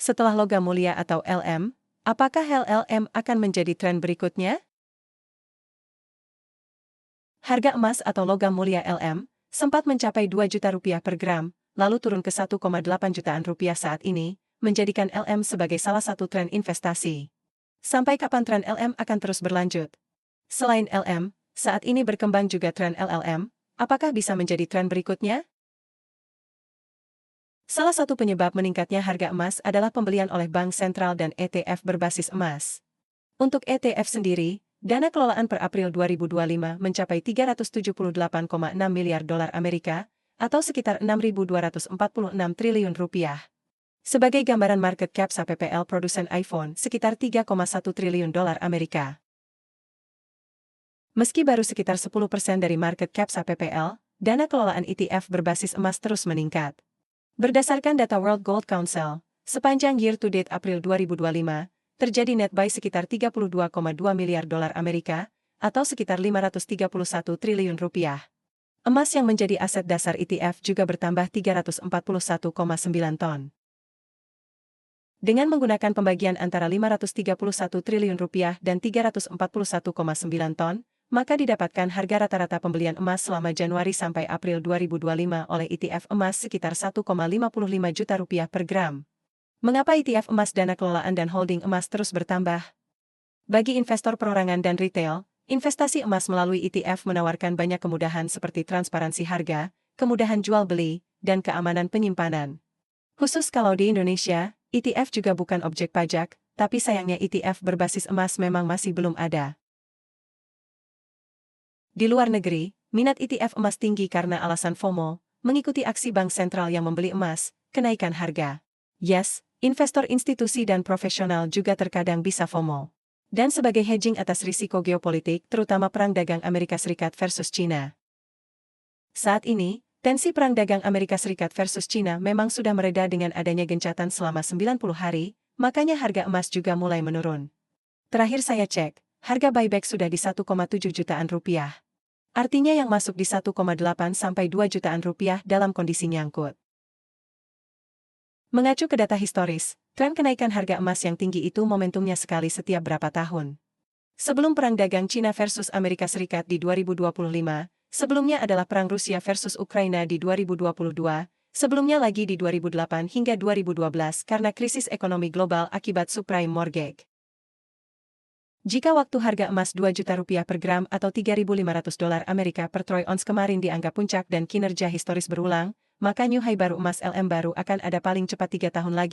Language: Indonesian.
Setelah logam mulia atau LM, apakah LLM akan menjadi tren berikutnya? Harga emas atau logam mulia LM sempat mencapai 2 juta rupiah per gram, lalu turun ke 1,8 jutaan rupiah saat ini, menjadikan LM sebagai salah satu tren investasi. Sampai kapan tren LM akan terus berlanjut? Selain LM, saat ini berkembang juga tren LLM, apakah bisa menjadi tren berikutnya? Salah satu penyebab meningkatnya harga emas adalah pembelian oleh bank sentral dan ETF berbasis emas. Untuk ETF sendiri, dana kelolaan per April 2025 mencapai 378,6 miliar dolar Amerika, atau sekitar 6.246 triliun rupiah. Sebagai gambaran market cap SAPPL produsen iPhone sekitar 3,1 triliun dolar Amerika. Meski baru sekitar 10% dari market cap SAPPL, dana kelolaan ETF berbasis emas terus meningkat. Berdasarkan data World Gold Council, sepanjang year-to-date April 2025, terjadi net buy sekitar 32,2 miliar dolar Amerika, atau sekitar 531 triliun rupiah. Emas yang menjadi aset dasar ETF juga bertambah 341,9 ton. Dengan menggunakan pembagian antara 531 triliun rupiah dan 341,9 ton, maka didapatkan harga rata-rata pembelian emas selama Januari sampai April 2025 oleh ETF emas sekitar 1,55 juta rupiah per gram. Mengapa ETF emas dana kelolaan dan holding emas terus bertambah? Bagi investor perorangan dan retail, investasi emas melalui ETF menawarkan banyak kemudahan seperti transparansi harga, kemudahan jual beli, dan keamanan penyimpanan. Khusus kalau di Indonesia, ETF juga bukan objek pajak, tapi sayangnya ETF berbasis emas memang masih belum ada. Di luar negeri, minat ETF emas tinggi karena alasan FOMO, mengikuti aksi bank sentral yang membeli emas, kenaikan harga. Yes, investor institusi dan profesional juga terkadang bisa FOMO. Dan sebagai hedging atas risiko geopolitik, terutama perang dagang Amerika Serikat versus China. Saat ini, tensi perang dagang Amerika Serikat versus China memang sudah mereda dengan adanya gencatan selama 90 hari, makanya harga emas juga mulai menurun. Terakhir saya cek, harga buyback sudah di 1,7 jutaan rupiah. Artinya yang masuk di 1,8 sampai 2 jutaan rupiah dalam kondisi nyangkut. Mengacu ke data historis, tren kenaikan harga emas yang tinggi itu momentumnya sekali setiap berapa tahun. Sebelum perang dagang China versus Amerika Serikat di 2025, sebelumnya adalah perang Rusia versus Ukraina di 2022, sebelumnya lagi di 2008 hingga 2012 karena krisis ekonomi global akibat subprime mortgage. Jika waktu harga emas 2 juta rupiah per gram atau 3.500 dolar Amerika per troy ounce kemarin dianggap puncak dan kinerja historis berulang, maka new high baru emas LM baru akan ada paling cepat 3 tahun lagi.